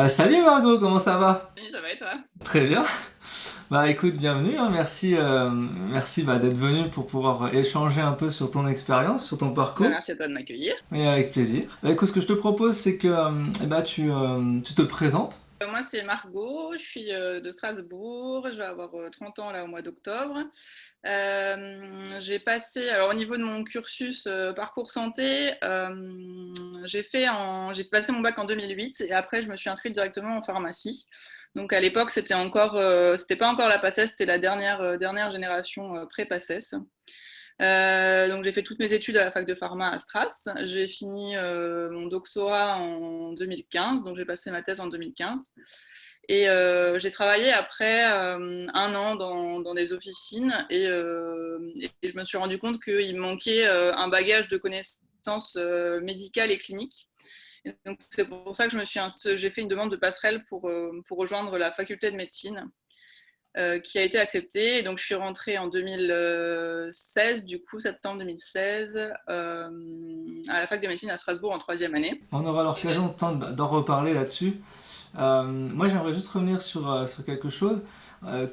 Salut Margot, comment ça va? Oui, ça va et toi? Très bien. Bah écoute, bienvenue, hein, merci, merci d'être venu pour pouvoir échanger un peu sur ton expérience, sur ton Bah, parcours. merci à toi de m'accueillir. Et avec plaisir. Bah écoute, ce que je te propose, c'est que tu te présentes. Moi, c'est Margot, je suis de Strasbourg, je vais avoir 30 ans là au mois d'octobre. J'ai passé, alors au niveau de mon cursus parcours santé, j'ai passé mon bac en 2008 et après je me suis inscrite directement en pharmacie. Donc à l'époque, c'était pas encore la PACES, c'était la dernière génération pré-PACES. Donc j'ai fait toutes mes études à la fac de pharma à Stras. J'ai fini mon doctorat en 2015, donc j'ai passé ma thèse en 2015. Et j'ai travaillé après un an dans des officines et je me suis rendu compte qu'il me manquait un bagage de connaissances médicales et cliniques. Et donc c'est pour ça que j'ai fait une demande de passerelle pour rejoindre la faculté de médecine qui a été acceptée. Et donc, je suis rentrée en 2016, du coup, septembre 2016, à la fac de médecine à Strasbourg en troisième année. On aura l'occasion d'en reparler là-dessus. Moi, j'aimerais juste revenir sur quelque chose.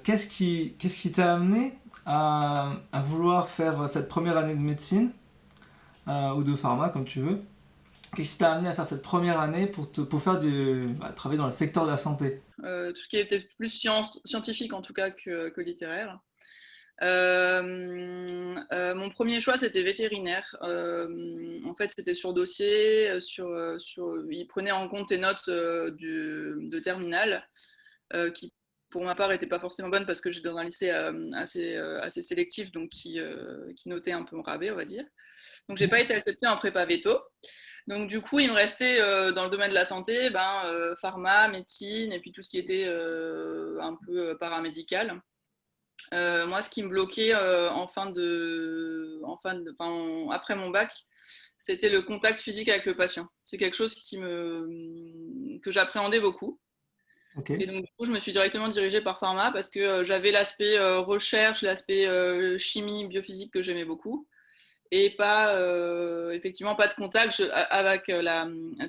Qu'est-ce qui t'a amené à vouloir faire cette première année de médecine ou de pharma, comme tu veux? Qu'est-ce qui t'a amené à faire cette première année pour faire travailler dans le secteur de la santé? Tout ce qui était plus scientifique en tout cas que littéraire. Mon premier choix, c'était vétérinaire. En fait, c'était sur dossier, il prenait en compte tes notes de terminale, qui pour ma part n'étaient pas forcément bonnes parce que j'étais dans un lycée assez sélectif, donc qui notait un peu au rabais, on va dire. Donc j'ai pas été acceptée en prépa veto. Donc du coup, il me restait dans le domaine de la santé, pharma, médecine et puis tout ce qui était un peu paramédical. Moi, ce qui me bloquait après mon bac, c'était le contact physique avec le patient. C'est quelque chose que j'appréhendais beaucoup. Ok. Et donc, du coup, je me suis directement dirigée par pharma parce que j'avais l'aspect recherche, l'aspect chimie, biophysique que j'aimais beaucoup. Et effectivement, pas de contact avec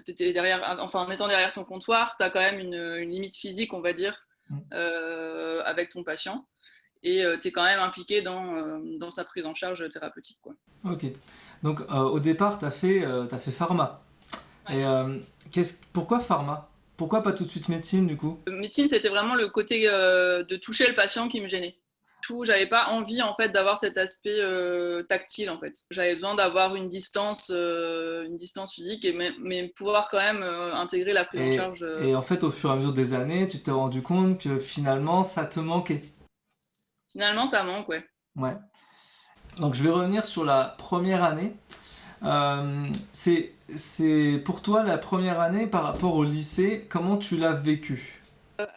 t'étais derrière, enfin, en étant derrière ton comptoir, tu as quand même une limite physique, on va dire, avec ton patient et tu es quand même impliqué dans sa prise en charge thérapeutique, quoi. Ok. Donc au départ, t'as fait pharma. Ouais. Et pourquoi pharma? Pourquoi pas tout de suite médecine du coup? Médecine, c'était vraiment le côté de toucher le patient qui me gênait. J'avais pas envie en fait d'avoir cet aspect tactile en fait. J'avais besoin d'avoir une distance physique mais pouvoir quand même intégrer la prise en charge. Et en fait, au fur et à mesure des années, tu t'es rendu compte que finalement, ça te manquait. Finalement, ça manque, ouais. Ouais. Donc je vais revenir sur la première année. C'est pour toi la première année par rapport au lycée, comment tu l'as vécu?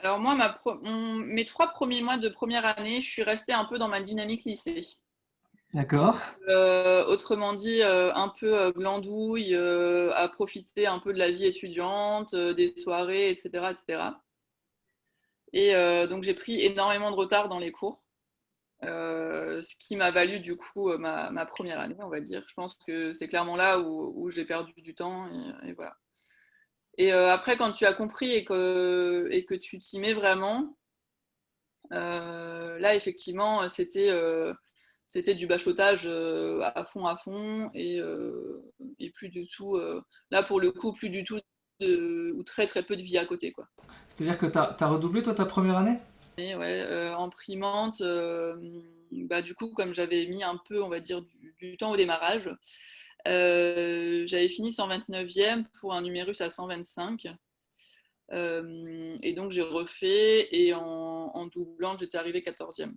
Alors moi, mes 3 premiers mois de première année, je suis restée un peu dans ma dynamique lycée. D'accord. Autrement dit, un peu glandouille, à profiter un peu de la vie étudiante, des soirées, etc., etc. Et donc j'ai pris énormément de retard dans les cours, ce qui m'a valu du coup ma première année, on va dire. Je pense que c'est clairement là où j'ai perdu du temps et voilà. Et après, quand tu as compris et que tu t'y mets vraiment, là effectivement, c'était du bachotage à fond et plus du tout, là pour le coup, plus du tout ou très très peu de vie à côté, quoi. C'est-à-dire que t'as redoublé toi ta première année? Et ouais, en primante, du coup, comme j'avais mis un peu, on va dire, du temps au démarrage, j'avais fini 129e pour un numérus à 125. Et donc j'ai refait et en doublant, j'étais arrivée 14e.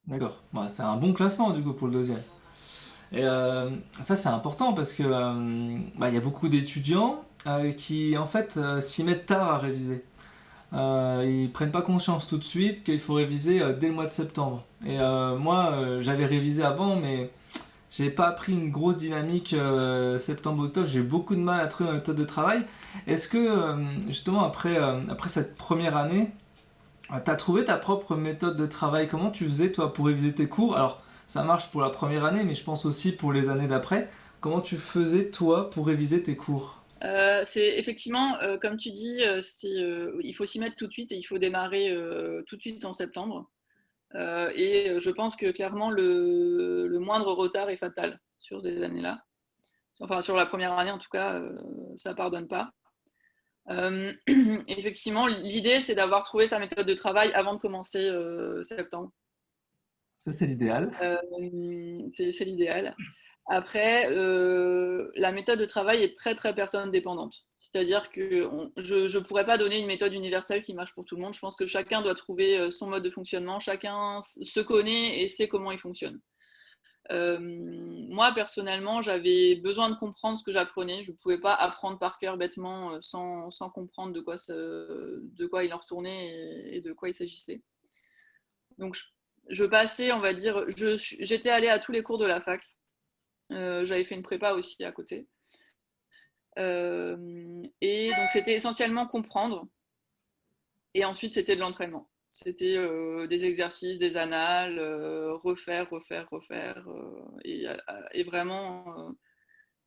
D'accord. Bah, c'est un bon classement du coup pour le deuxième. Et ça c'est important parce que il y a beaucoup d'étudiants qui en fait s'y mettent tard à réviser. Ils prennent pas conscience tout de suite qu'il faut réviser dès le mois de septembre. Et moi, j'avais révisé avant, mais j'ai pas appris une grosse dynamique septembre-octobre. J'ai eu beaucoup de mal à trouver ma méthode de travail. Est-ce que justement après cette première année, t'as trouvé ta propre méthode de travail? Comment tu faisais toi pour réviser tes cours? Alors ça marche pour la première année, mais je pense aussi pour les années d'après. Comment tu faisais toi pour réviser tes cours? C'est effectivement, comme tu dis, il faut s'y mettre tout de suite et il faut démarrer tout de suite en septembre. Et je pense que clairement, le moindre retard est fatal sur ces années-là. Enfin, sur la première année, en tout cas, ça pardonne pas. Effectivement, l'idée, c'est d'avoir trouvé sa méthode de travail avant de commencer septembre. Ça, c'est l'idéal. C'est l'idéal. Après, la méthode de travail est très très personne dépendante. C'est-à-dire que je ne pourrais pas donner une méthode universelle qui marche pour tout le monde. Je pense que chacun doit trouver son mode de fonctionnement, chacun se connaît et sait comment il fonctionne. Moi, personnellement, j'avais besoin de comprendre ce que j'apprenais. Je ne pouvais pas apprendre par cœur bêtement sans comprendre de quoi il en retournait et de quoi il s'agissait. Donc, je passais, on va dire, j'étais allée à tous les cours de la fac. J'avais fait une prépa aussi à côté. Et donc, c'était essentiellement comprendre. Et ensuite, c'était de l'entraînement. C'était des exercices, des annales, refaire, et vraiment,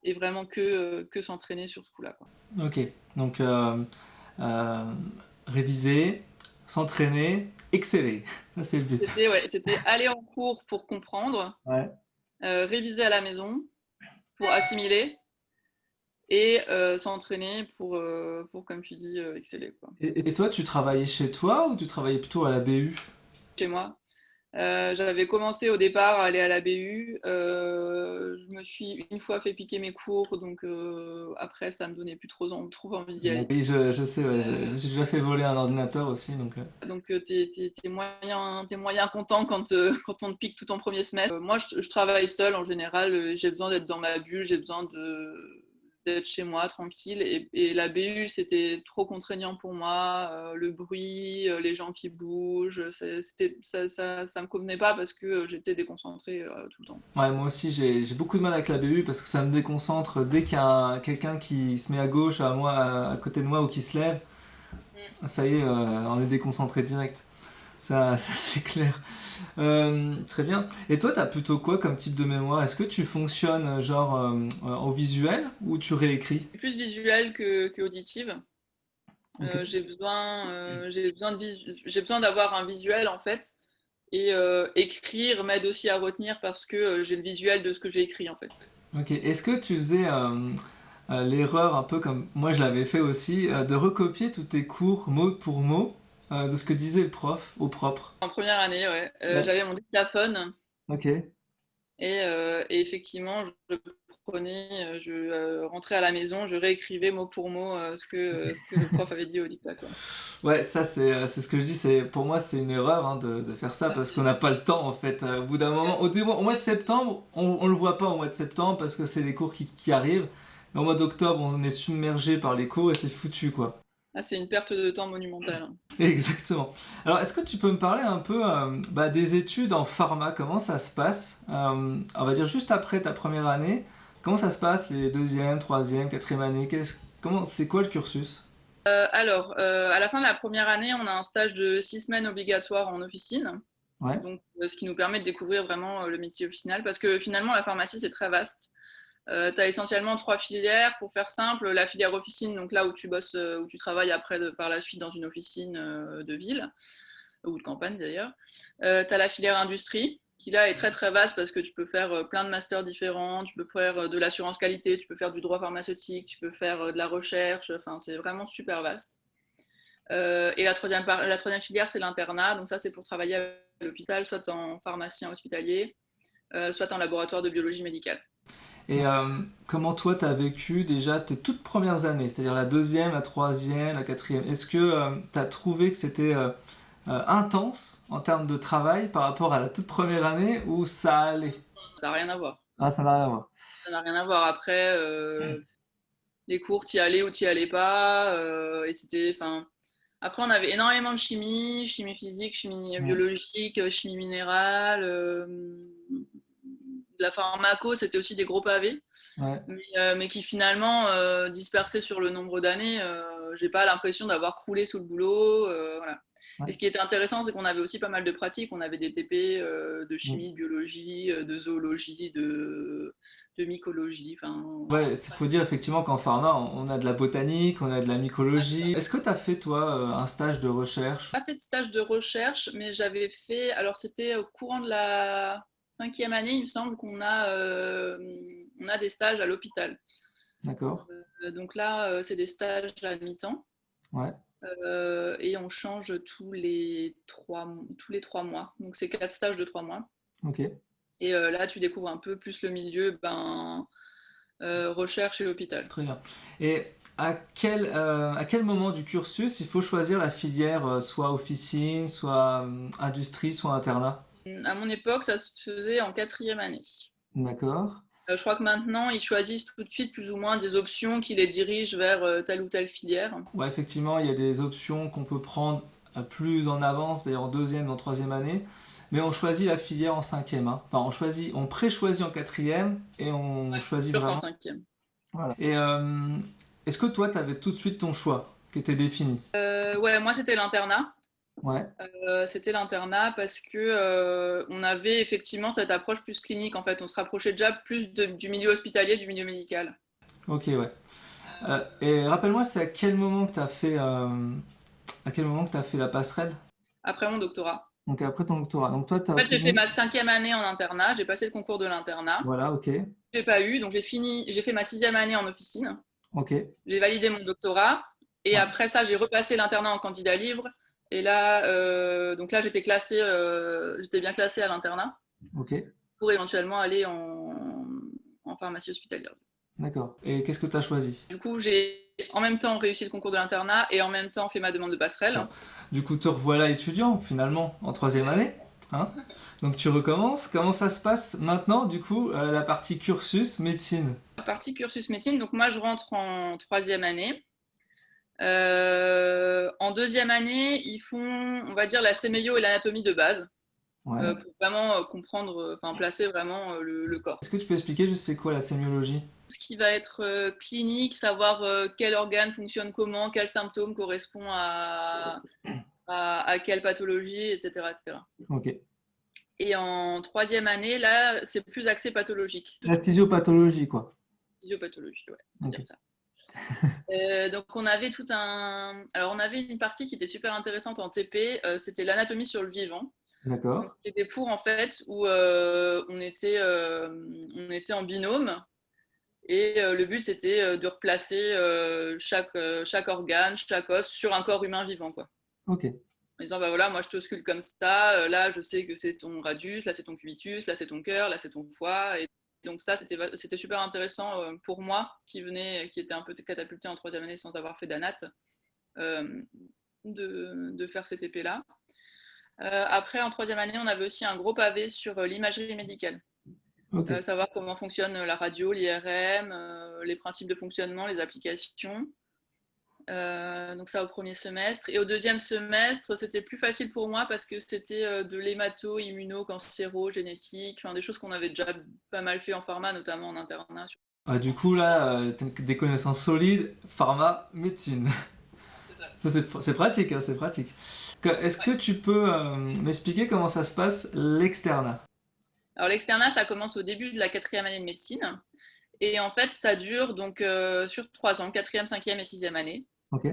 que s'entraîner sur ce coup-là, quoi. Ok, donc euh, réviser, s'entraîner, exceller. Ça, c'est le but. C'était aller en cours pour comprendre, Ouais. réviser à la maison pour assimiler et s'entraîner comme tu dis, exceller, quoi. Et toi, tu travaillais chez toi ou tu travaillais plutôt à la BU? Chez moi. J'avais commencé au départ à aller à la BU. Je me suis une fois fait piquer mes cours, donc après, ça me donnait plus trop envie d'y aller. Oui, je sais, ouais, je me suis déjà fait voler un ordinateur aussi, donc. Donc, t'es moyen content quand on te pique tout ton premier semestre. Moi, je travaille seule en général. J'ai besoin d'être dans ma bulle, j'ai besoin d'être chez moi tranquille. Et la BU, c'était trop contraignant pour moi. Le bruit, les gens qui bougent, ça me convenait pas parce que j'étais déconcentrée tout le temps. Ouais, moi aussi, j'ai beaucoup de mal avec la BU parce que ça me déconcentre dès qu'il y a quelqu'un qui se met à gauche, à moi, à côté de moi ou qui se lève. Ça y est, on est déconcentré direct. Ça c'est clair. Très bien. Et toi, t'as plutôt quoi comme type de mémoire? Est-ce que tu fonctionnes genre au visuel ou tu réécris? Plus visuelle que auditive. Ok. J'ai besoin d'avoir un visuel en fait. Et écrire m'aide aussi à retenir parce que j'ai le visuel de ce que j'ai écrit en fait. Ok. Est-ce que tu faisais l'erreur, un peu comme moi je l'avais fait aussi, de recopier tous tes cours mot pour mot de ce que disait le prof au propre? En première année, ouais, Ouais. j'avais mon dictaphone Ok. et effectivement, je rentrais à la maison, je réécrivais mot pour mot ce que le prof avait dit au dictat, quoi. Ouais, ça c'est ce que je dis, pour moi c'est une erreur hein, de faire ça parce qu'on n'a pas le temps en fait. Au bout d'un moment, au mois de septembre, on le voit pas au mois de septembre parce que c'est des cours qui arrivent. Mais au mois d'octobre, on est submergé par les cours et c'est foutu quoi. Ah, c'est une perte de temps monumentale. Exactement. Alors, est-ce que tu peux me parler un peu des études en pharma? Comment ça se passe? On va dire juste après ta première année. Comment ça se passe les deuxième, troisième, quatrième année? C'est quoi le cursus? À la fin de la première année, on a un stage de 6 semaines obligatoire en officine. Ouais. Donc, ce qui nous permet de découvrir vraiment le métier officinal parce que finalement, la pharmacie, c'est très vaste. Tu as essentiellement 3 filières. Pour faire simple, la filière officine, donc là où tu bosses, où tu travailles après par la suite dans une officine de ville, ou de campagne d'ailleurs. Tu as la filière industrie, qui là est très très vaste parce que tu peux faire plein de masters différents, tu peux faire de l'assurance qualité, tu peux faire du droit pharmaceutique, tu peux faire de la recherche, enfin c'est vraiment super vaste. Et la troisième filière, c'est l'internat, donc ça c'est pour travailler à l'hôpital, soit en pharmacien hospitalier, soit en laboratoire de biologie médicale. Et comment toi t'as vécu déjà tes toutes premières années, c'est-à-dire la deuxième, la troisième, la quatrième? Est-ce que t'as trouvé que c'était intense en termes de travail par rapport à la toute première année ou ça allait? Ça n'a rien à voir. Ah, ça n'a rien à voir. Ça n'a rien à voir. Après, les cours, t'y allais ou t'y allais pas. Et c'était, enfin, après, on avait énormément de chimie, chimie physique, chimie Ouais. biologique, chimie minérale. De la pharmaco, c'était aussi des gros pavés, Ouais. mais qui finalement, dispersés sur le nombre d'années, j'ai pas l'impression d'avoir croulé sous le boulot. Voilà. Ouais. Et ce qui était intéressant, c'est qu'on avait aussi pas mal de pratiques. On avait des TP de Mm. chimie, de biologie, de zoologie, de mycologie. Ouais, il faut dire effectivement qu'en pharma, on a de la botanique, on a de la mycologie. Est-ce que tu as fait, toi, un stage de recherche? Pas fait de stage de recherche, mais j'avais fait, alors c'était au courant de la 5e année, il me semble on a des stages à l'hôpital. D'accord. Donc là, c'est des stages à mi-temps. Ouais. Et on change tous les 3 mois. Donc c'est 4 stages de 3 mois. Ok. Et là, tu découvres un peu plus le milieu recherche et hôpital. Très bien. Et à quel moment du cursus il faut choisir la filière, soit officine, soit industrie, soit internat? À mon époque, ça se faisait en 4e année. D'accord. Je crois que maintenant, ils choisissent tout de suite plus ou moins des options qui les dirigent vers telle ou telle filière. Ouais, effectivement, il y a des options qu'on peut prendre plus en avance, d'ailleurs en deuxième et en troisième année. Mais on choisit la filière en cinquième, hein. Enfin, on pré-choisit en quatrième et on Ouais, choisit sûr qu'en vraiment. 5e. Voilà. Et est-ce que toi, tu avais tout de suite ton choix qui était défini? Ouais, moi, c'était l'internat. Ouais. C'était l'internat parce que on avait effectivement cette approche plus clinique. En fait, on se rapprochait déjà plus du milieu hospitalier, du milieu médical. Ok, ouais. Et rappelle-moi, c'est à quel moment que tu as fait la passerelle? Après mon doctorat. Donc après ton doctorat. Donc toi, tu as En fait, j'ai fait obtenu. ma 5e année en internat. J'ai passé le concours de l'internat. Voilà, ok. J'ai pas eu, donc j'ai fait ma 6e année en officine. Ok. J'ai validé mon doctorat et Ouais. après ça, j'ai repassé l'internat en candidat libre. Et là, donc là, j'étais bien classée à l'internat Ok. pour éventuellement aller en pharmacie hospitalière. D'accord. Et qu'est-ce que tu as choisi? Du coup, j'ai en même temps réussi le concours de l'internat et en même temps fait ma demande de passerelle. D'accord. Du coup, te revoilà étudiant, finalement, en troisième année. Hein. Donc tu recommences. Comment ça se passe maintenant, du coup, la partie cursus médecine? La partie cursus médecine, donc moi je rentre en 3e année. En 2e année, ils font, on va dire, la séméio et l'anatomie de base Ouais. pour vraiment comprendre, placer vraiment le corps. Est-ce que tu peux expliquer juste c'est quoi la sémiologie? Ce qui va être clinique, savoir quel organe fonctionne comment, quel symptôme correspond à quelle pathologie, etc., etc. Ok. Et en 3e année, là, c'est plus axé pathologique. La physiopathologie, quoi. Physiopathologie, ouais, on peut Ok. dire ça. Donc on avait alors on avait une partie qui était super intéressante en TP, c'était l'anatomie sur le vivant. Donc D'accord. c'était des cours en fait où on était en binôme et le but c'était de replacer chaque organe, chaque os sur un corps humain vivant quoi. Ok. En disant bah voilà moi je te sculpte comme ça, là je sais que c'est ton radius, là c'est ton cubitus, là c'est ton cœur, là c'est ton foie et donc ça c'était super intéressant pour moi qui était un peu catapulté en 3e année sans avoir fait d'anat euh, de faire ces TP là. Après en 3e année on avait aussi un gros pavé sur l'imagerie médicale. Ok. Savoir comment fonctionne la radio, l'IRM, les principes de fonctionnement, les applications. Donc ça au premier semestre. Et au deuxième semestre, c'était plus facile pour moi parce que c'était de l'hémato, immuno, cancéro, génétique, des choses qu'on avait déjà pas mal fait en pharma, notamment en internat. Ah, du coup, là, t'as des connaissances solides, pharma, médecine. Ça, c'est pratique, hein, c'est pratique. Est-ce que tu peux m'expliquer comment ça se passe l'externat? Alors l'externat, ça commence au début de la 4e année de médecine. Et en fait, ça dure donc sur 3 ans, 4e, 5e et 6e année. Ok.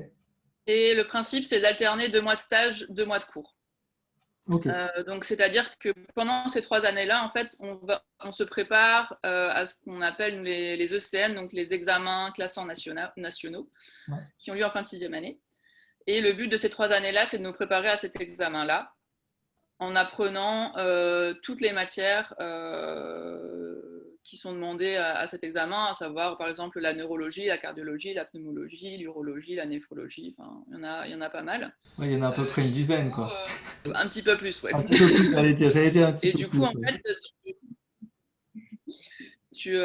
Et le principe, c'est d'alterner 2 mois de stage, 2 mois de cours. Ok. Donc, c'est-à-dire que pendant ces 3 années-là, en fait, on se prépare à ce qu'on appelle les ECN, donc les examens classants nationaux, Ouais. qui ont lieu en fin de 6e année. Et le but de ces 3 années-là, c'est de nous préparer à cet examen-là, en apprenant toutes les matières qui sont demandées à cet examen, à savoir par exemple la neurologie, la cardiologie, la pneumologie, l'urologie, la néphrologie, il y en a pas mal. Ouais, il y en a à peu près une dizaine, quoi. Un petit peu plus, ouais. Un petit peu plus, j'allais dire un petit Et peu du plus. coup, en Ouais. fait, tu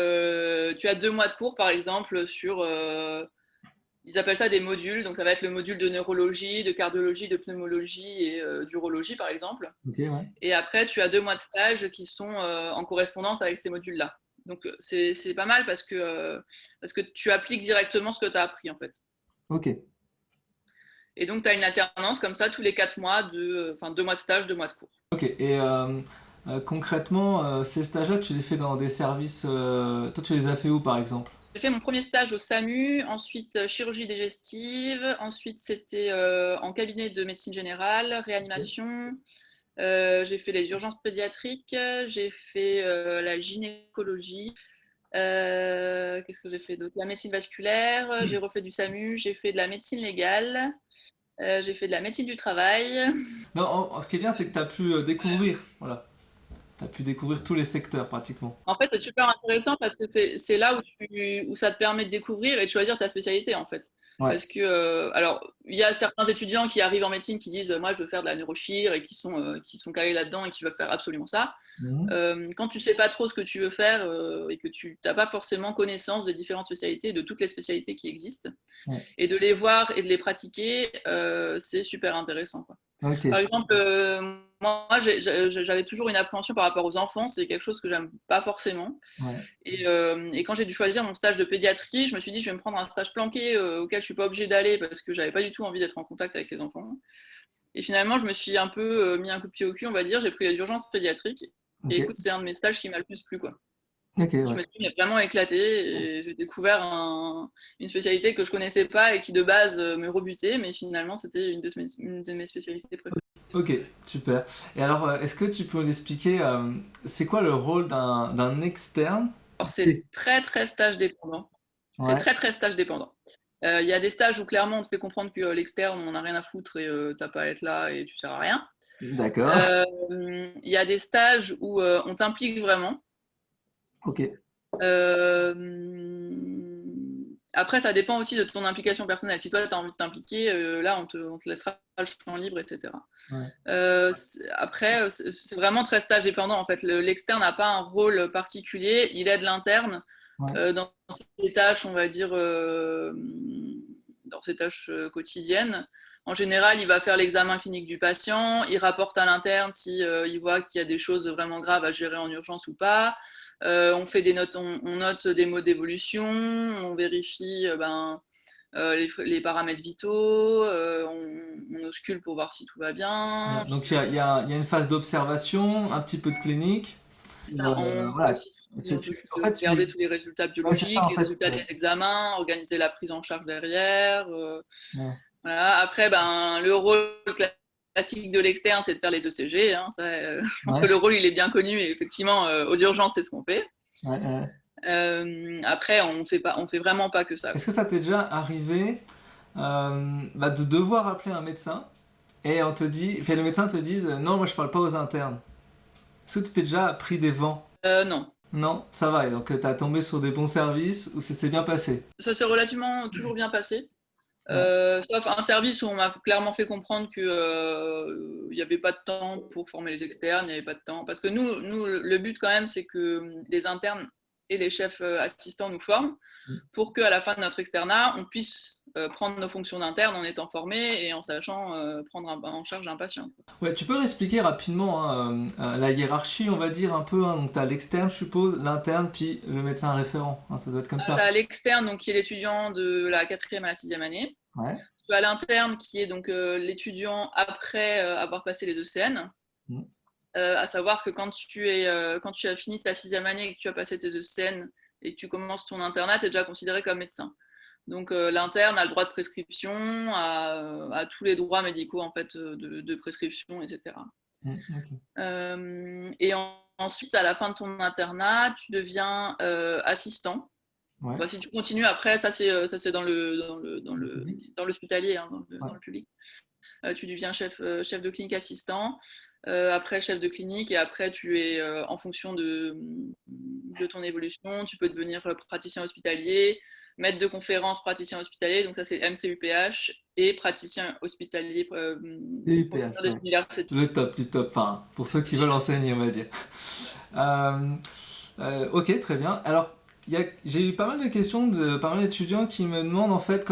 as 2 mois de cours, par exemple, sur. Ils appellent ça des modules. Donc, ça va être le module de neurologie, de cardiologie, de pneumologie et d'urologie, par exemple. Ok, ouais. Et après, tu as 2 mois de stage qui sont en correspondance avec ces modules-là. Donc, c'est pas mal parce que tu appliques directement ce que tu as appris, en fait. Ok. Et donc, tu as une alternance comme ça tous les 4 mois, 2 mois de stage, 2 mois de cours. Ok. Et Concrètement, ces stages-là, tu les fais dans des services. Toi, tu les as fait où, par exemple? J'ai fait mon premier stage au SAMU, ensuite chirurgie digestive, ensuite c'était en cabinet de médecine générale, Ok. réanimation. J'ai fait les urgences pédiatriques, j'ai fait la gynécologie. Qu'est-ce que j'ai fait d'autre? La médecine vasculaire, j'ai refait du SAMU, j'ai fait de la médecine légale, j'ai fait de la médecine du travail. Non, ce qui est bien, c'est que tu as pu découvrir. Voilà. Tu as pu découvrir tous les secteurs, pratiquement. En fait, c'est super intéressant parce que c'est là où ça te permet de découvrir et de choisir ta spécialité, en fait. Ouais. Parce que, alors, il y a certains étudiants qui arrivent en médecine qui disent, moi, je veux faire de la neurochir et qui sont calés là-dedans et qui veulent faire absolument ça. Mhm. Quand tu sais pas trop ce que tu veux faire et que tu n'as pas forcément connaissance des différentes spécialités, de toutes les spécialités qui existent, Ouais. et de les voir et de les pratiquer, c'est super intéressant, quoi. Ok. Par exemple, moi, j'avais toujours une appréhension par rapport aux enfants, c'est quelque chose que j'aime pas forcément. Ouais. Et quand j'ai dû choisir mon stage de pédiatrie, je me suis dit, je vais me prendre un stage planqué auquel je suis pas obligée d'aller parce que j'avais pas du tout envie d'être en contact avec les enfants. Et finalement, je me suis un peu mis un coup de pied au cul, on va dire. J'ai pris les urgences pédiatriques. Et Ok. écoute, c'est un de mes stages qui m'a le plus plu, quoi. Ok, Je me ouais. suis vraiment éclatée et j'ai découvert une spécialité que je connaissais pas et qui de base me rebutait, mais finalement, c'était une de mes spécialités préférées. Ok, super. Et alors, est-ce que tu peux nous expliquer, c'est quoi le rôle d'un externe? Alors, c'est très, très stage dépendant. C'est Ouais. très, très stage dépendant. Il y a des stages où clairement on te fait comprendre que l'externe, on n'a rien à foutre et t'as pas à être là et tu sers à rien. D'accord. Il y a des stages où on t'implique vraiment. Ok. Euh, Après, ça dépend aussi de ton implication personnelle. Si toi, tu as envie de t'impliquer, là, on te laissera le champ libre, etc. Ouais. Après, c'est vraiment très stage dépendant. En fait, l'externe n'a pas un rôle particulier. Il aide l'interne Ouais. dans ses tâches, on va dire, dans ses tâches quotidiennes. En général, il va faire l'examen clinique du patient, il rapporte à l'interne si il voit qu'il y a des choses vraiment graves à gérer en urgence ou pas. On fait des notes, on note des mots d'évolution, on vérifie les paramètres vitaux, on auscule pour voir si tout va bien. Bien. Donc, il y a une phase d'observation, un petit peu de clinique. Et, Ça, on fait voilà. aussi C'est- on tu, s'occupe en de fait, regarder tous les résultats ouais, c'est ça, biologiques, en les fait. résultats des examens, organiser la prise en charge derrière. Ouais. Voilà. Après, le rôle classique de l'externe, c'est de faire les ECG. Hein, ça, je pense que le Ouais. rôle, il est bien connu et effectivement, aux urgences, c'est ce qu'on fait. Ouais. Après, on fait vraiment pas que ça. Est-ce que ça t'est déjà arrivé de devoir appeler un médecin et on te dit, enfin, le médecin te dise non, moi je parle pas aux internes. Est-ce que tu t'es déjà pris des vents? Non. Non, ça va. Et donc t'as tombé sur des bons services où ça s'est bien passé. Ça s'est relativement toujours bien passé. Ouais. Sauf un service où on m'a clairement fait comprendre qu'il n'y avait pas de temps pour former les externes, il n'y avait pas de temps. Parce que nous, le but quand même, c'est que les internes et les chefs assistants nous forment pour qu'à la fin de notre externat, on puisse prendre nos fonctions d'interne en étant formé et en sachant prendre en charge un patient. Ouais, tu peux réexpliquer rapidement hein, la hiérarchie, on va dire un peu. Hein. Donc t'as l'externe, je suppose, l'interne, puis le médecin référent. Hein, ça doit être comme Tu ça. as l'externe, donc, qui est l'étudiant de la 4e à la 6e année. Ouais. Tu as l'interne, qui est donc l'étudiant après avoir passé les ECN. Mm. À savoir que quand tu as fini ta 6e année et que tu as passé tes ECN et que tu commences ton internat, tu es déjà considéré comme médecin. Donc l'interne a le droit de prescription, a tous les droits médicaux en fait, de prescription, etc. Ok. Ensuite, à la fin de ton internat, tu deviens assistant. Ouais. Bah, si tu continues après, ça c'est Le public. dans l'hospitalier, hein, Ouais. dans le public. Tu deviens chef de clinique assistant, après chef de clinique, et après tu es en fonction de ton évolution, tu peux devenir praticien hospitalier, maître de conférence praticien hospitalier, donc ça c'est MCUPH, et praticien hospitalier professeur DUPH, des ouais. universités. Le top du top, enfin, pour ceux qui veulent enseigner, on va dire. Euh, ok, très bien. Alors, j'ai eu pas mal de questions de pas mal d'étudiants qui me demandent en fait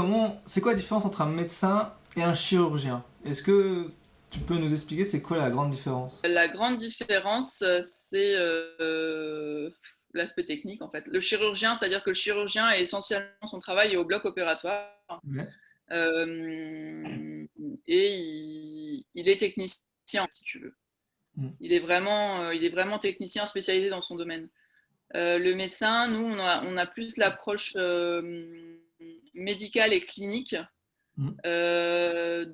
c'est quoi la différence entre un médecin et un chirurgien? Est-ce que tu peux nous expliquer c'est quoi la grande différence? La grande différence, c'est l'aspect technique en fait. Le chirurgien, c'est-à-dire que le chirurgien est essentiellement son travail est au bloc opératoire. Ouais. Euh, et il est technicien, si tu veux. Mm. Il est vraiment technicien spécialisé dans son domaine. Le médecin, nous, on a plus l'approche médicale et clinique Mm.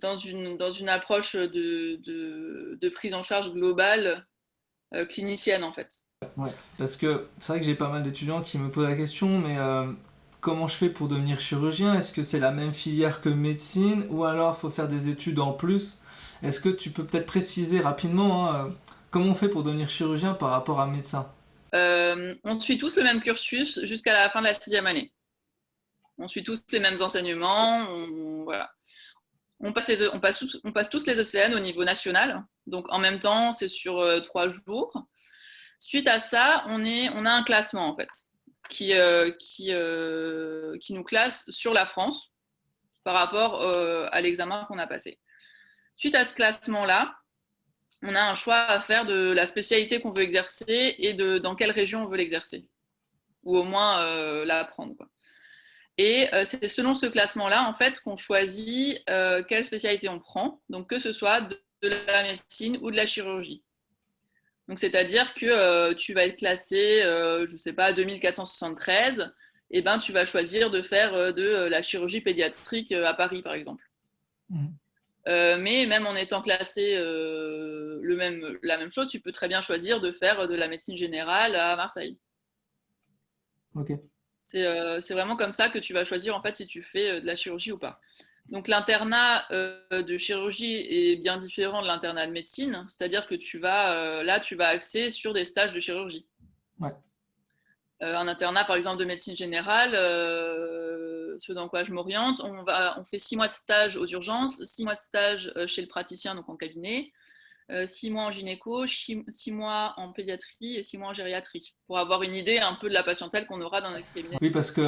dans une approche de prise en charge globale clinicienne, en fait. Ouais, parce que c'est vrai que j'ai pas mal d'étudiants qui me posent la question, mais comment je fais pour devenir chirurgien? Est-ce que c'est la même filière que médecine ou alors il faut faire des études en plus? Est-ce que tu peux peut-être préciser rapidement hein, comment on fait pour devenir chirurgien par rapport à médecin? On suit tous le même cursus jusqu'à la fin de la 6e année. On suit tous les mêmes enseignements. Voilà. On passe tous les ECN au niveau national. Donc en même temps, c'est sur 3 jours. Suite à ça, on a un classement en fait qui nous classe sur la France par rapport à l'examen qu'on a passé. Suite à ce classement-là, on a un choix à faire de la spécialité qu'on veut exercer et dans quelle région on veut l'exercer, ou au moins l'apprendre. Et c'est selon ce classement-là, en fait, qu'on choisit quelle spécialité on prend, donc que ce soit de la médecine ou de la chirurgie. Donc, c'est-à-dire que tu vas être classé, je ne sais pas, 2473, et ben, tu vas choisir de faire de la chirurgie pédiatrique à Paris, par exemple. Mm. Mais même en étant classé la même chose, tu peux très bien choisir de faire de la médecine générale à Marseille. Ok. C'est vraiment comme ça que tu vas choisir en fait si tu fais de la chirurgie ou pas. Donc l'internat de chirurgie est bien différent de l'internat de médecine, c'est-à-dire que là tu vas axer sur des stages de chirurgie. Ouais. Un internat par exemple de médecine générale, ce dans quoi je m'oriente, on fait 6 mois de stage aux urgences, 6 mois de stage chez le praticien donc en cabinet, 6 mois en gynéco, 6 mois en pédiatrie et 6 mois en gériatrie, pour avoir une idée un peu de la patientèle qu'on aura dans notre cabinet. Oui, parce que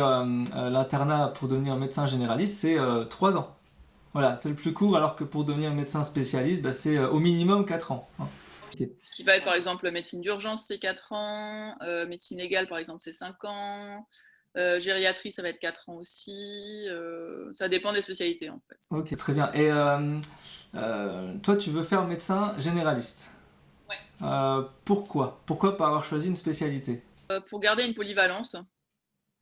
l'internat pour devenir médecin généraliste, c'est 3 ans. Voilà, c'est le plus court, alors que pour devenir médecin spécialiste, bah, c'est au minimum 4 ans. Hein. Ok. Qui va être par exemple médecine d'urgence, c'est 4 ans, médecine légale par exemple, c'est 5 ans, gériatrie, ça va être 4 ans aussi, ça dépend des spécialités en fait. Ok, très bien. Et toi, tu veux faire médecin généraliste. Ouais. Pourquoi? Pourquoi pas avoir choisi une spécialité? Pour garder une polyvalence,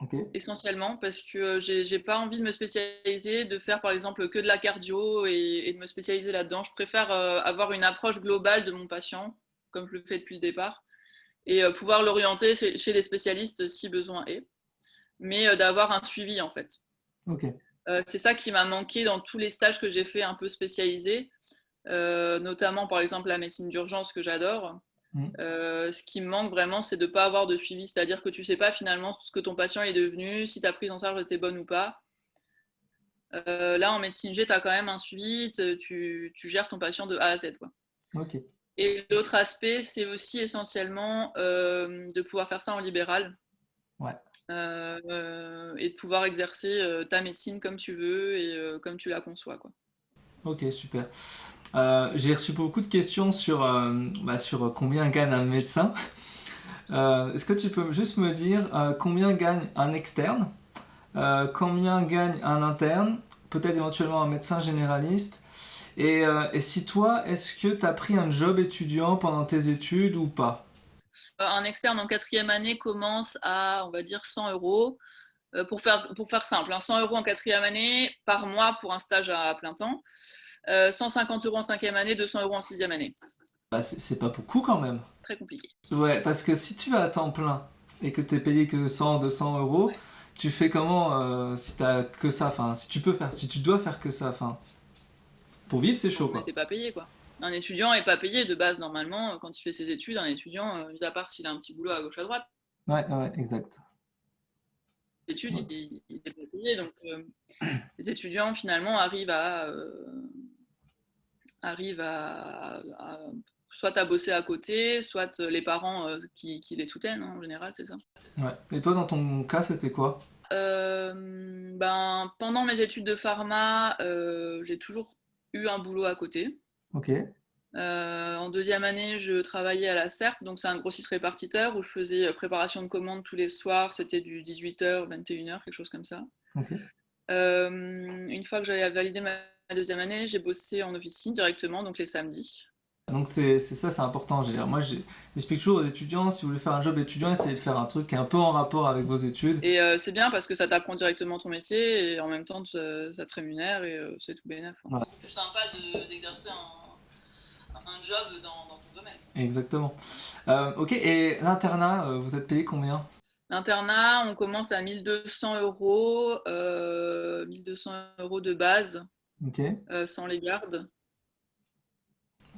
Ok. essentiellement, parce que j'ai pas envie de me spécialiser, de faire par exemple que de la cardio et de me spécialiser là-dedans. Je préfère avoir une approche globale de mon patient, comme je le fais depuis le départ, et pouvoir l'orienter chez les spécialistes si besoin est, mais d'avoir un suivi en fait. Ok. C'est ça qui m'a manqué dans tous les stages que j'ai fait un peu spécialisés, notamment par exemple la médecine d'urgence que j'adore. Mm. Ce qui me manque vraiment, c'est de ne pas avoir de suivi, c'est-à-dire que tu ne sais pas finalement ce que ton patient est devenu, si ta prise en charge était bonne ou pas. Là, en médecine G, tu as quand même un suivi, tu gères ton patient de A à Z. Quoi. Ok. Et l'autre aspect, c'est aussi essentiellement de pouvoir faire ça en libéral Ouais. et de pouvoir exercer ta médecine comme tu veux et comme tu la conçois. Quoi. Ok, super. J'ai reçu beaucoup de questions sur combien gagne un médecin. Est-ce que tu peux juste me dire combien gagne un externe, combien gagne un interne, peut-être éventuellement un médecin généraliste, et si toi, est-ce que tu as pris un job étudiant pendant tes études ou pas? Un externe en 4e année commence à, on va dire, 100 euros. Pour faire simple, hein, 100 euros en 4e année par mois pour un stage à plein temps, 150 euros en 5e année, 200 euros en 6e année. Bah, c'est pas beaucoup quand même. Très compliqué. Ouais, parce que si tu vas à temps plein et que t'es payé que 100, 200 euros, Ouais. tu fais comment si t'as que ça, enfin, si tu dois faire que ça, enfin, pour vivre c'est chaud On quoi. n'était pas payé, quoi. Un étudiant n'est pas payé de base, normalement, quand il fait ses études, un étudiant, mis à part s'il a un petit boulot à gauche à droite, Ouais, ouais, exact. l'étude, Ouais. il n'est pas payé. Donc, les étudiants, finalement, arrivent soit à bosser à côté, soit les parents qui les soutiennent, hein, en général, c'est ça. Ouais. Et toi, dans ton cas, c'était quoi? Ben, pendant mes études de pharma, j'ai toujours eu un boulot à côté. Ok. En 2e année, je travaillais à la SERP, donc c'est un grossiste répartiteur où je faisais préparation de commandes tous les soirs, c'était du 18h, 21h, quelque chose comme ça. Ok. Une fois que j'avais validé ma 2e année, j'ai bossé en officine directement, donc les samedis. Donc c'est ça, c'est important. Je veux dire, moi, j'explique toujours aux étudiants, si vous voulez faire un job étudiant, essayez de faire un truc qui est un peu en rapport avec vos études. Et c'est bien parce que ça t'apprend directement ton métier et en même temps ça te rémunère et c'est tout bénef. Voilà. C'est plus sympa d'exercer un job dans ton domaine. Exactement. Ok, et l'internat, vous êtes payé combien? L'internat, on commence à 1 200 euros, 1200 euros de base, Ok. sans les gardes.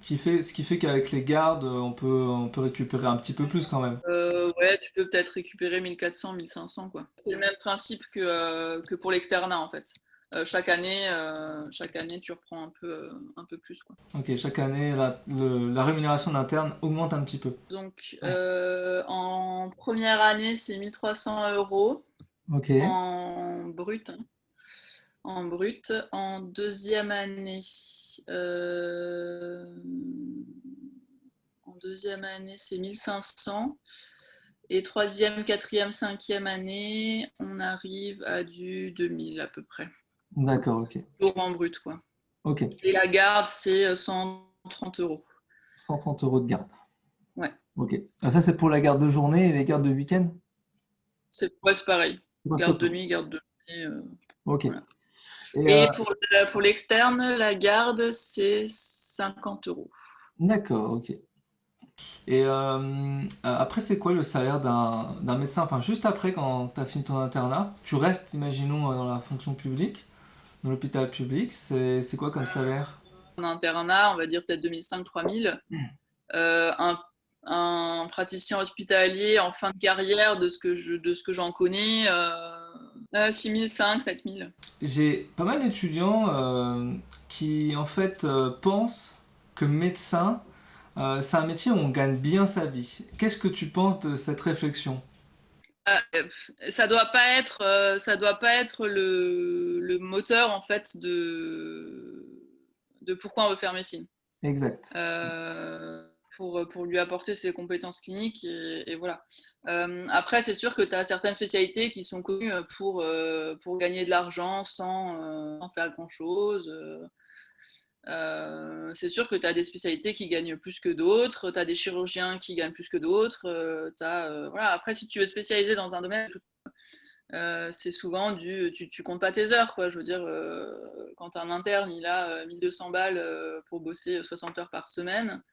Ce qui fait qu'avec les gardes, on peut récupérer un petit peu plus quand même. Ouais, tu peux peut-être récupérer 1400, 1500, quoi. C'est le même principe que pour l'externat, en fait. Chaque année, tu reprends un peu plus, quoi. Ok, chaque année, la rémunération d'interne augmente un petit peu. Donc, en première année, c'est 1300 euros Ok. en brut, hein. En brut. En euh, deuxième année, c'est 1500. Et troisième, quatrième, cinquième année, on arrive à du 2000 à peu près. D'accord, ok. Toujours en brut, quoi. Ok. Et la garde, c'est 130 euros. 130 € de garde. Ouais, Ok. Ça, c'est pour la garde de journée et les gardes de week-end? c'est pareil. C'est presque Garde de tout. nuit, garde de journée. Ok. Voilà. Et, Et pour l'externe, la garde, c'est 50 euros. d'accord, ok. Et après, c'est quoi le salaire d'un médecin? Enfin, juste après, quand tu as fini ton internat, tu restes, imaginons, dans la fonction publique, dans l'hôpital public, c'est quoi comme salaire? En internat, on va dire peut-être 2005-3000. Un, un praticien hospitalier en fin de carrière, de ce que j'en connais, 6005, 7000. J'ai pas mal d'étudiants qui, en fait, pensent que médecin, c'est un métier où on gagne bien sa vie. Qu'est-ce que tu penses de cette réflexion? Ça doit pas être le moteur en fait de pourquoi on veut faire médecine. Exact. Pour lui apporter ses compétences cliniques et voilà. Après, c'est sûr que tu as certaines spécialités qui sont connues pour gagner de l'argent sans faire grand-chose. C'est sûr que tu as des spécialités qui gagnent plus que d'autres, tu as des chirurgiens qui gagnent plus que d'autres. Voilà. Après, si tu veux te spécialiser dans un domaine, c'est souvent tu comptes pas tes heures, quoi. Je veux dire, quand un interne il a 1200 balles pour bosser 60 heures par semaine,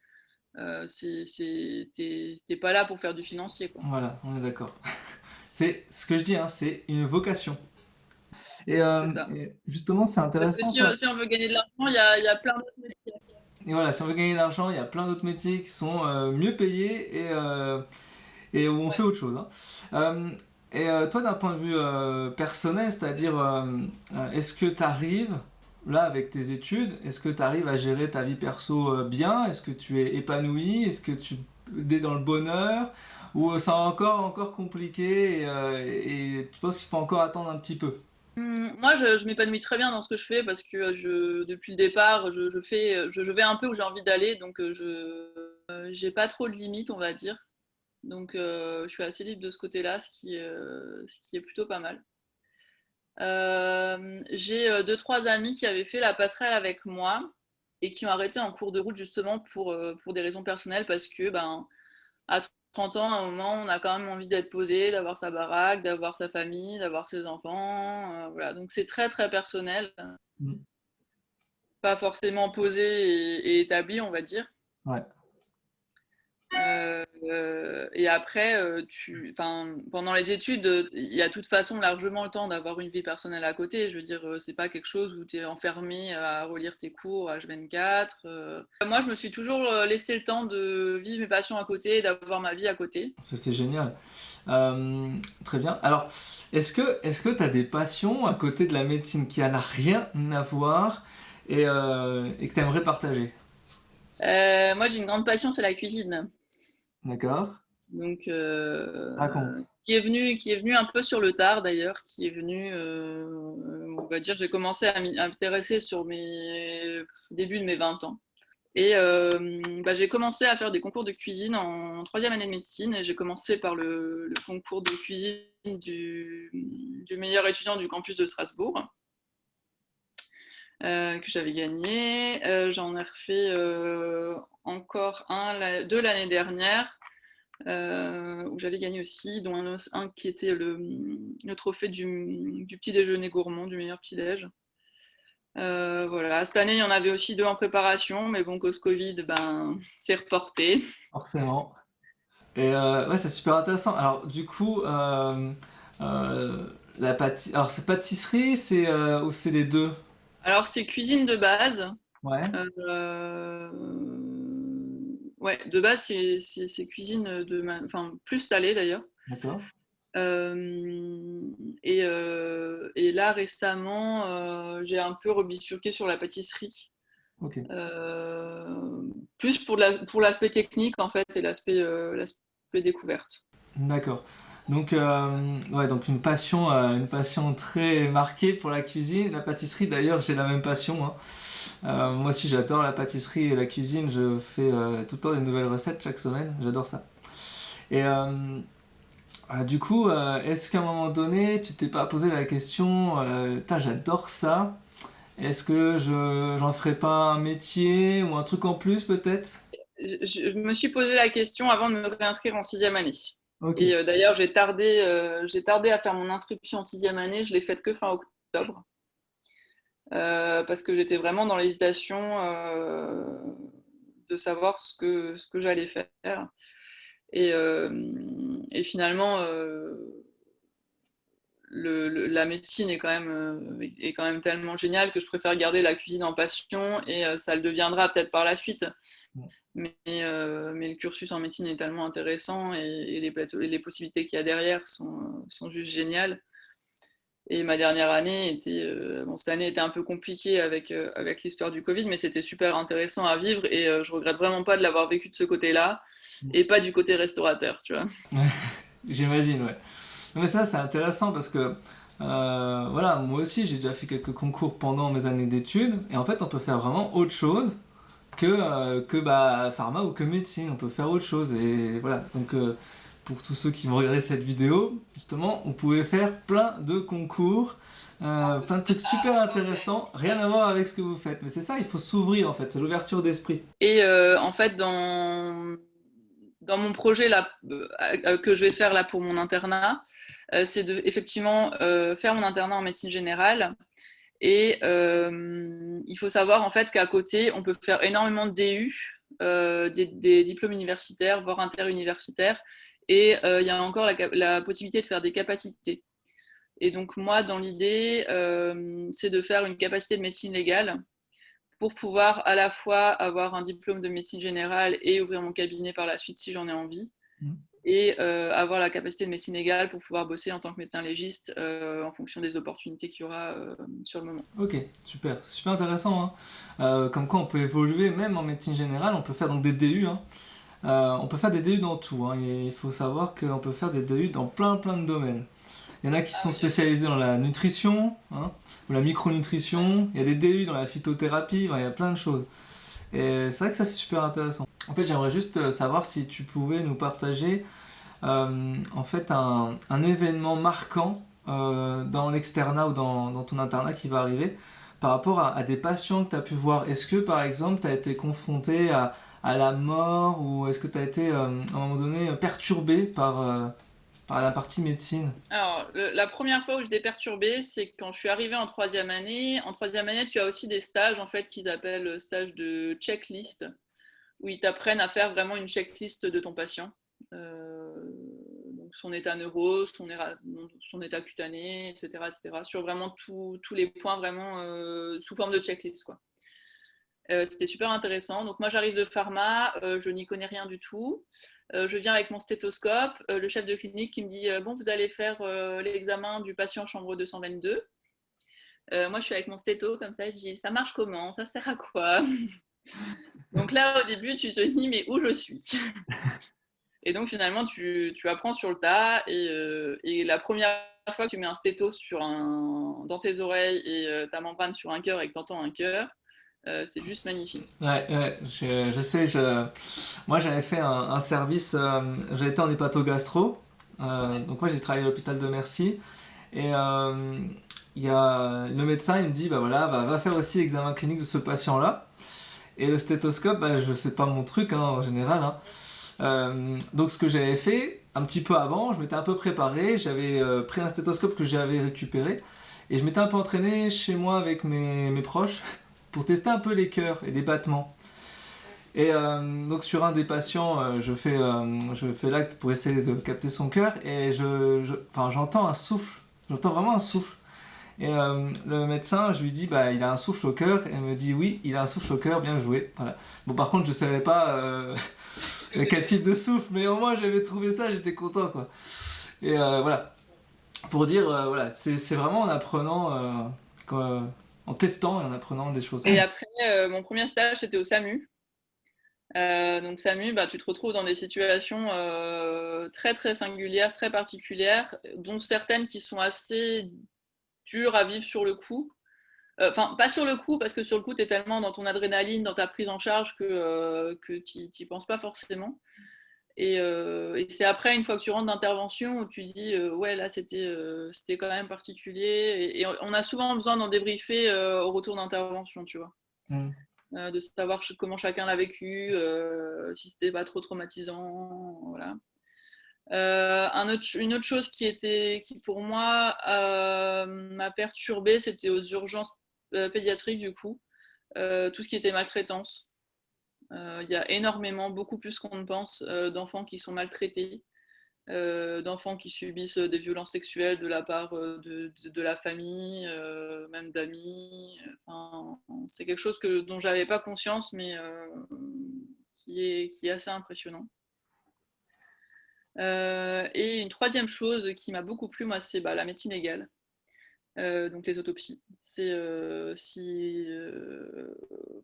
t'es pas là pour faire du financier, quoi. Voilà, on est d'accord. C'est ce que je dis, hein, c'est une vocation. C'est ça. Et justement, c'est Parce que intéressant. si on veut gagner de l'argent, il y a plein d'autres métiers. Et voilà, si on veut gagner de l'argent, il y a plein d'autres métiers qui sont mieux payés et où on fait Ouais. autre chose, hein. Toi, d'un point de vue personnel, c'est-à-dire, est-ce que tu arrives, là, avec tes études, est-ce que tu arrives à gérer ta vie perso bien? Est-ce que tu es épanoui? Est-ce que tu es dans le bonheur? Ou c'est encore compliqué et tu penses qu'il faut encore attendre un petit peu? Moi, je m'épanouis très bien dans ce que je fais parce que depuis le départ, je vais un peu où j'ai envie d'aller, donc j'ai pas trop de limites, on va dire. Donc, je suis assez libre de ce côté-là, ce qui est plutôt pas mal. J'ai deux, trois amis qui avaient fait la passerelle avec moi et qui ont arrêté en cours de route justement pour des raisons personnelles parce que ben, à 30 ans, à un moment, on a quand même envie d'être posé, d'avoir sa baraque, d'avoir sa famille, d'avoir ses enfants. Voilà. Donc c'est très très personnel, Mm. pas forcément posé et établi, on va dire. Ouais. Et après, pendant les études, il y a de toute façon largement le temps d'avoir une vie personnelle à côté. Je veux dire, c'est pas quelque chose où tu es enfermé à relire tes cours H24. Moi, je me suis toujours laissé le temps de vivre mes passions à côté et d'avoir ma vie à côté. Ça, c'est génial. Très bien. Alors, est-ce que tu as des passions à côté de la médecine qui n'ont rien à voir et que tu aimerais partager? Moi, j'ai une grande passion, c'est la cuisine. D'accord. Donc, Raconte. qui est venu un peu sur le tard d'ailleurs, qui est venu, on va dire, j'ai commencé à m'intéresser sur mes débuts de mes 20 ans. Et j'ai commencé à faire des concours de cuisine en troisième année de médecine. Et j'ai commencé par le concours de cuisine du meilleur étudiant du campus de Strasbourg. que j'avais gagné. J'en ai refait encore deux l'année dernière, où j'avais gagné aussi, dont un qui était le trophée du petit déjeuner gourmand, du meilleur petit déj. Voilà. Cette année, il y en avait aussi deux en préparation, mais bon, cause Covid, ben, c'est reporté. Forcément. Et ouais, c'est super intéressant. Alors, du coup, alors c'est pâtisserie, ou c'est les deux? Alors, c'est cuisine de base. Ouais, Euh, Ouais, de base, c'est cuisine enfin, plus salée d'ailleurs. d'accord. Euh, et là, récemment, j'ai un peu rebifurqué sur la pâtisserie. Ok. Euh, Plus pour l'aspect technique, en fait, et l'aspect découverte. D'accord. Donc, ouais, donc une passion très marquée pour la cuisine. La pâtisserie, d'ailleurs, j'ai la même passion, hein. Moi aussi, j'adore la pâtisserie et la cuisine. Je fais tout le temps des nouvelles recettes chaque semaine. J'adore ça. Et du coup, est-ce qu'à un moment donné, tu t'es pas posé la question, j'adore ça. Est-ce que j'en ferais pas un métier ou un truc en plus peut-être? Je me suis posé la question avant de me réinscrire en sixième année. Ok. Et d'ailleurs, j'ai tardé à faire mon inscription en sixième année. Je l'ai faite que fin octobre. Parce que j'étais vraiment dans l'hésitation de savoir ce que j'allais faire. Et finalement, la médecine est quand même tellement géniale que je préfère garder la cuisine en passion et ça le deviendra peut-être par la suite. Mais le cursus en médecine est tellement intéressant et les possibilités qu'il y a derrière sont juste géniales. Et ma dernière année cette année était un peu compliquée avec l'histoire du Covid, mais c'était super intéressant à vivre et je regrette vraiment pas de l'avoir vécu de ce côté-là et pas du côté restaurateur, tu vois. J'imagine, ouais. Non, mais ça, c'est intéressant parce que, voilà, moi aussi, j'ai déjà fait quelques concours pendant mes années d'études, et en fait, on peut faire vraiment autre chose que pharma ou que médecine. On peut faire autre chose, et voilà. Donc, pour tous ceux qui vont regarder cette vidéo, justement, on pouvait faire plein de concours, plein de trucs super intéressants, rien à voir avec ce que vous faites. Mais c'est ça, il faut s'ouvrir en fait, c'est l'ouverture d'esprit. Et en fait, dans mon projet là, que je vais faire là pour mon internat, c'est de effectivement faire mon internat en médecine générale. Et il faut savoir en fait qu'à côté, on peut faire énormément de DU, des diplômes universitaires, voire interuniversitaires. Et il y a encore la possibilité de faire des capacités. Et donc moi, dans l'idée, c'est de faire une capacité de médecine légale pour pouvoir à la fois avoir un diplôme de médecine générale et ouvrir mon cabinet par la suite si j'en ai envie, et avoir la capacité de médecine légale pour pouvoir bosser en tant que médecin légiste en fonction des opportunités qu'il y aura sur le moment. Ok, super, c'est super intéressant, hein. Comme quoi on peut évoluer même en médecine générale, on peut faire donc des DU, hein. On peut faire des DU dans tout, hein, et il faut savoir qu'on peut faire des DU dans plein de domaines. Il y en a qui sont spécialisés dans la nutrition, hein, ou la micronutrition, il y a des DU dans la phytothérapie, il y a plein de choses. Et c'est vrai que ça c'est super intéressant. En fait j'aimerais juste savoir si tu pouvais nous partager en fait un événement marquant dans l'externat ou dans ton internat qui va arriver par rapport à des patients que tu as pu voir. Est-ce que par exemple tu as été confronté à la mort ou est-ce que tu as été à un moment donné perturbé par la partie médecine? Alors, la première fois où j'étais perturbée, c'est quand je suis arrivée en troisième année. En troisième année, tu as aussi des stages en fait qu'ils appellent stage de checklist, où ils t'apprennent à faire vraiment une checklist de ton patient. Euh, donc son état neuro, son état cutané, etc., etc., sur vraiment tous les points vraiment sous forme de checklist, quoi. C'était super intéressant. Donc moi j'arrive de pharma, je n'y connais rien du tout. Je viens avec mon stéthoscope, le chef de clinique qui me dit bon, vous allez faire l'examen du patient chambre 222. Moi je suis avec mon stéto comme ça, je dis ça marche comment, ça sert à quoi? Donc là au début tu te dis mais où je suis? Et donc finalement tu apprends sur le tas et la première fois que tu mets un stéto dans tes oreilles et ta membrane sur un cœur et que tu entends un cœur, c'est juste magnifique. Ouais, ouais, je sais, moi j'avais fait un service, j'ai été en hépatogastro, Ouais. donc moi j'ai travaillé à l'hôpital de Mercy, et le médecin, il me dit, bah voilà, va faire aussi l'examen clinique de ce patient-là. Et le stéthoscope, bah, je sais pas mon truc hein, en général. Hein. Donc ce que j'avais fait un petit peu avant, je m'étais un peu préparé, j'avais pris un stéthoscope que j'avais récupéré et je m'étais un peu entraîné chez moi avec mes proches pour tester un peu les cœurs et les battements. Et donc sur un des patients, je fais l'acte pour essayer de capter son cœur et enfin, j'entends un souffle, j'entends vraiment un souffle. Et le médecin, je lui dis, bah, il a un souffle au cœur. Et elle me dit, oui, il a un souffle au cœur, bien joué. Voilà. Bon, par contre, je savais pas quel type de souffle, mais au moins j'avais trouvé ça, j'étais content, quoi. Et voilà. Pour dire, voilà, c'est vraiment en apprenant, en testant et en apprenant des choses. Et après, mon premier stage, c'était au SAMU. Donc SAMU, bah, tu te retrouves dans des situations très très singulières, très particulières, dont certaines qui sont assez dures à vivre sur le coup. Enfin, pas sur le coup, parce que sur le coup, tu es tellement dans ton adrénaline, dans ta prise en charge que tu n'y penses pas forcément. Et c'est après, une fois que tu rentres d'intervention, où tu dis ouais, là, c'était quand même particulier. Et on a souvent besoin d'en débriefer au retour d'intervention, tu vois. Mm. De savoir comment chacun l'a vécu, si c'était pas trop traumatisant. Voilà. Une autre chose qui pour moi m'a perturbée, c'était aux urgences pédiatriques du coup, tout ce qui était maltraitance. Il y a énormément, beaucoup plus qu'on ne pense, d'enfants qui sont maltraités, d'enfants qui subissent des violences sexuelles de la part de la famille, même d'amis. Enfin, c'est quelque chose dont j'avais pas conscience, mais qui est assez impressionnant. Et une troisième chose qui m'a beaucoup plu, moi, c'est la médecine légale. Donc les autopsies.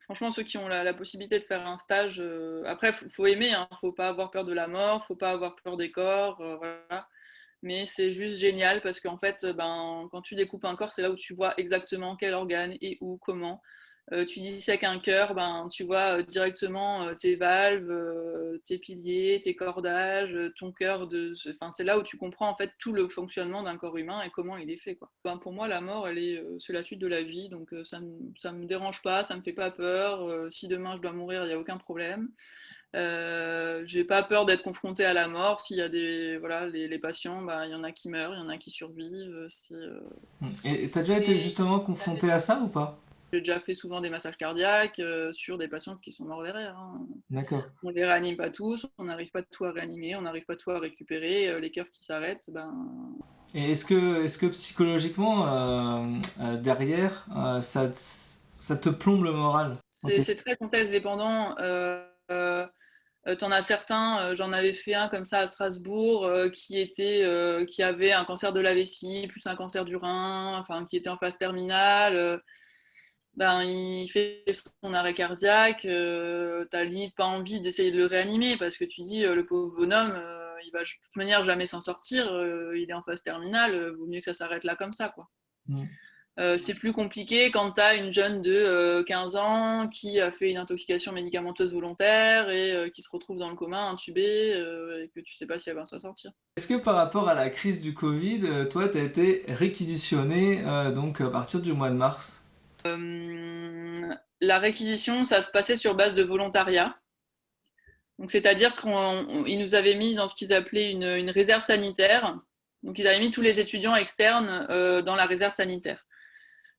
Franchement, ceux qui ont la possibilité de faire un stage, après, faut aimer, hein, faut pas avoir peur de la mort, faut pas avoir peur des corps, voilà. Mais c'est juste génial parce qu'en fait, quand tu découpes un corps, c'est là où tu vois exactement quel organe et où, comment. Tu dissèques un cœur, tu vois directement tes valves, tes piliers, tes cordages, ton cœur. Enfin, c'est là où tu comprends en fait tout le fonctionnement d'un corps humain et comment il est fait, quoi. Pour moi, la mort, c'est la suite de la vie, donc ça me dérange pas, ça me fait pas peur. Si demain je dois mourir, il n'y a aucun problème. J'ai pas peur d'être confrontée à la mort. S'il y a voilà, les patients, il y en a qui meurent, il y en a qui survivent. Et t'as déjà été justement confronté à ça ou pas? J'ai déjà fait souvent des massages cardiaques sur des patients qui sont morts derrière. Hein. D'accord. On les réanime pas tous, on n'arrive pas tout à réanimer, on n'arrive pas tout à récupérer, les cœurs qui s'arrêtent, Et est-ce que psychologiquement, derrière, ça te plombe le moral? Ok. c'est très contexte dépendant. T'en as certains, j'en avais fait un comme ça à Strasbourg, qui avait un cancer de la vessie, plus un cancer du rein, enfin qui était en phase terminale. Il fait son arrêt cardiaque, t'as limite pas envie d'essayer de le réanimer parce que tu dis le pauvre bonhomme, il va de toute manière jamais s'en sortir, il est en phase terminale, vaut mieux que ça s'arrête là comme ça, quoi. Mm. C'est plus compliqué quand tu as une jeune de 15 ans qui a fait une intoxication médicamenteuse volontaire et qui se retrouve dans le coma, intubée, et que tu sais pas si elle va s'en sortir. Est-ce que par rapport à la crise du Covid, toi, t'as été réquisitionné donc à partir du mois de mars? La réquisition, ça se passait sur base de volontariat. Donc, c'est-à-dire qu'ils nous avaient mis dans ce qu'ils appelaient une réserve sanitaire. Donc, ils avaient mis tous les étudiants externes dans la réserve sanitaire.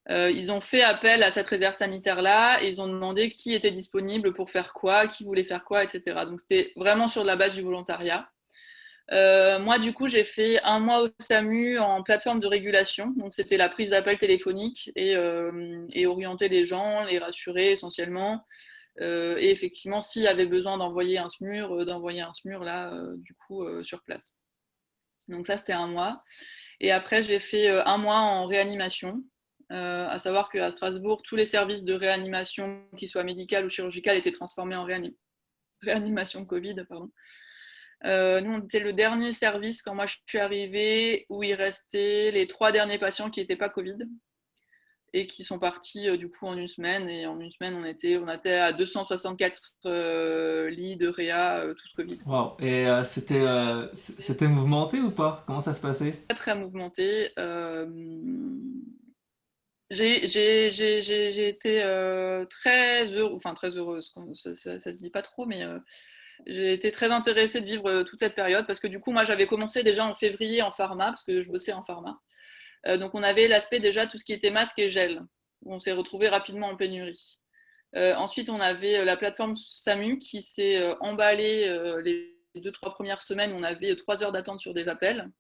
Ils ont fait appel à cette réserve sanitaire-là et ils ont demandé qui était disponible pour faire quoi, qui voulait faire quoi, etc. Donc, c'était vraiment sur la base du volontariat. Moi, du coup, j'ai fait un mois au SAMU en plateforme de régulation. Donc, c'était la prise d'appel téléphonique et orienter les gens, les rassurer essentiellement. Et effectivement, s'il y avait besoin d'envoyer un SMUR là, du coup, sur place. Donc ça, c'était un mois. Et après, j'ai fait un mois en réanimation. À savoir qu'à Strasbourg, tous les services de réanimation, qu'ils soient médicales ou chirurgicales, étaient transformés en réanimation Covid. Pardon. Nous, on était le dernier service quand moi je suis arrivée où il restait les 3 derniers patients qui n'étaient pas Covid et qui sont partis du coup en une semaine. Et en une semaine, on était à 264 lits de réa, tous Covid. Waouh. Et c'était mouvementé ou pas? Comment ça se passait? Très, très mouvementé. J'ai été très heureuse, ça se dit pas trop, mais j'ai été très intéressée de vivre toute cette période parce que du coup, moi, j'avais commencé déjà en février en pharma parce que je bossais en pharma. Donc, on avait l'aspect déjà tout ce qui était masque et gel. On s'est retrouvé rapidement en pénurie. Ensuite, on avait la plateforme SAMU qui s'est emballée les 2-3 premières semaines. On avait 3 heures d'attente sur des appels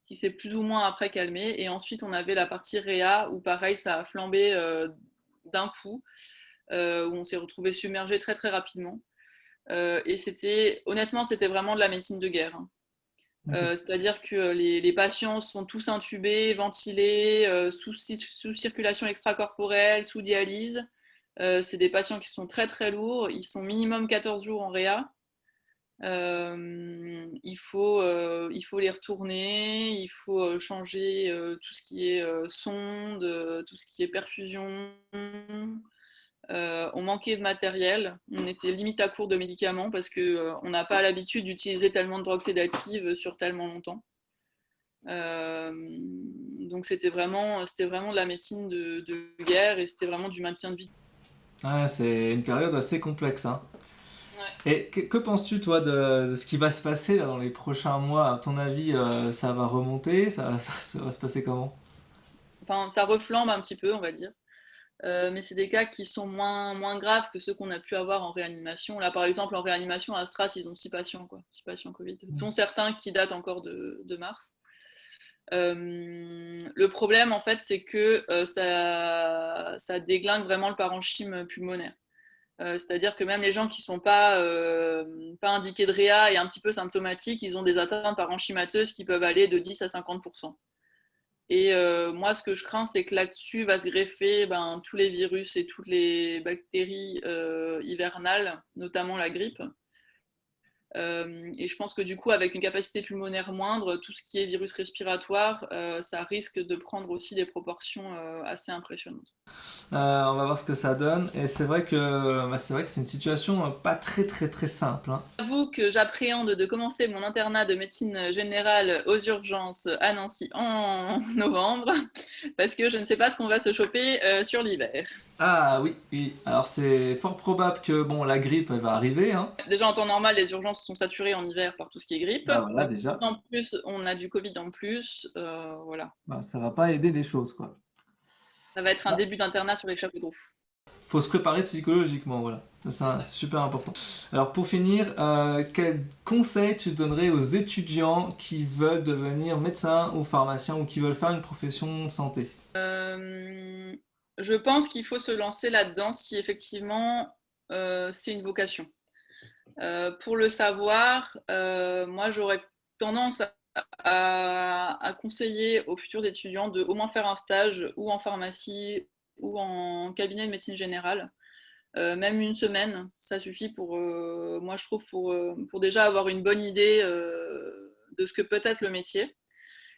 qui s'est plus ou moins après calmé. Et ensuite, on avait la partie réa où pareil, ça a flambé d'un coup, où on s'est retrouvé submergé très très rapidement. Et honnêtement, c'était vraiment de la médecine de guerre, hein. Ok. C'est-à-dire que les patients sont tous intubés, ventilés, sous circulation extracorporelle, sous dialyse. C'est des patients qui sont très très lourds. Ils sont minimum 14 jours en réa. Il faut les retourner, il faut changer tout ce qui est sonde, tout ce qui est perfusion. On manquait de matériel, on était limite à court de médicaments parce qu'on n'a pas l'habitude d'utiliser tellement de drogues sédatives sur tellement longtemps. Euh, donc c'était vraiment de la médecine de guerre et c'était vraiment du maintien de vie. Ouais, c'est une période assez complexe, hein. Ouais. Et que penses-tu, toi, de ce qui va se passer là, dans les prochains mois? À ton avis, ça va remonter? Ça va se passer comment? Enfin, ça reflambe un petit peu, on va dire. Mais c'est des cas qui sont moins graves que ceux qu'on a pu avoir en réanimation. Là, par exemple, en réanimation, à Astras, ils ont 6 patients, quoi, 6 patients Covid, dont certains qui datent encore de mars. Le problème, en fait, c'est que ça déglingue vraiment le parenchyme pulmonaire. C'est-à-dire que même les gens qui ne sont pas indiqués de réa et un petit peu symptomatiques, ils ont des atteintes parenchymateuses qui peuvent aller de 10 à 50%. Et moi, ce que je crains, c'est que là-dessus va se greffer tous les virus et toutes les bactéries hivernales, notamment la grippe. Et je pense que du coup, avec une capacité pulmonaire moindre, tout ce qui est virus respiratoire, ça risque de prendre aussi des proportions assez impressionnantes. On va voir ce que ça donne. Et c'est vrai que c'est une situation pas très très très simple, hein. J'avoue que j'appréhende de commencer mon internat de médecine générale aux urgences à Nancy en novembre, parce que je ne sais pas ce qu'on va se choper sur l'hiver. Ah oui, oui. Alors c'est fort probable que bon, la grippe elle va arriver, hein. Déjà en temps normal, les urgences sont saturées en hiver par tout ce qui est grippe. Bah voilà Si déjà. en plus on a du Covid en plus, voilà. Bah, ça va pas aider les choses, quoi. Ça va être un début d'internat sur les chapeaux de roue. Faut se préparer psychologiquement, voilà. C'est super important. Alors pour finir, quel conseil tu donnerais aux étudiants qui veulent devenir médecin ou pharmacien ou qui veulent faire une profession de santé? Euh, je pense qu'il faut se lancer là-dedans si effectivement c'est une vocation. Pour le savoir, moi j'aurais tendance à conseiller aux futurs étudiants de au moins faire un stage ou en pharmacie ou en cabinet de médecine générale. Même une semaine, ça suffit moi je trouve, pour déjà avoir une bonne idée de ce que peut être le métier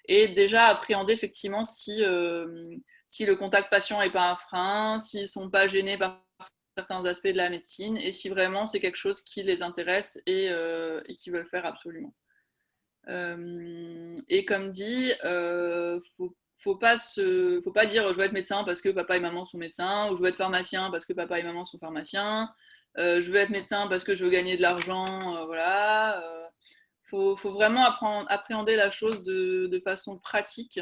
et déjà appréhender effectivement si le contact patient n'est pas un frein, s'ils ne sont pas gênés par certains aspects de la médecine et si vraiment c'est quelque chose qui les intéresse et qu'ils veulent faire absolument. Et comme dit, faut pas dire je veux être médecin parce que papa et maman sont médecins, ou je veux être pharmacien parce que papa et maman sont pharmaciens, je veux être médecin parce que je veux gagner de l'argent, voilà. Faut vraiment appréhender la chose de façon pratique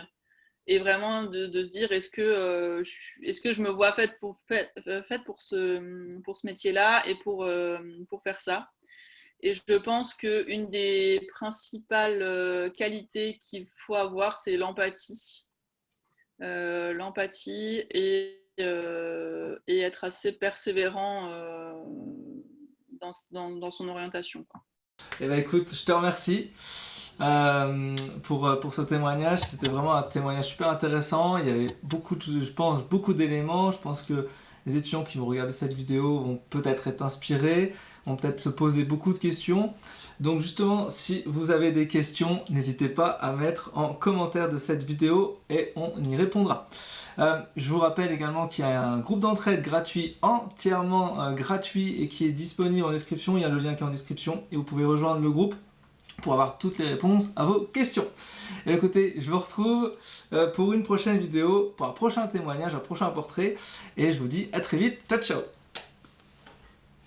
et vraiment de se dire est-ce que je me vois faite pour ce métier-là et pour faire ça. Et je pense qu'une des principales qualités qu'il faut avoir, c'est l'empathie. L'empathie et être assez persévérant dans son orientation, quoi. Eh ben écoute, je te remercie pour ce témoignage. C'était vraiment un témoignage super intéressant. Il y avait je pense, beaucoup d'éléments. Je pense que les étudiants qui vont regarder cette vidéo vont peut-être être inspirés, vont peut-être se poser beaucoup de questions. Donc justement, si vous avez des questions, n'hésitez pas à mettre en commentaire de cette vidéo et on y répondra. Je vous rappelle également qu'il y a un groupe d'entraide gratuit, entièrement gratuit et qui est disponible en description. Il y a le lien qui est en description et vous pouvez rejoindre le groupe pour avoir toutes les réponses à vos questions. Et écoutez, je vous retrouve pour une prochaine vidéo, pour un prochain témoignage, un prochain portrait, et je vous dis à très vite, ciao ciao.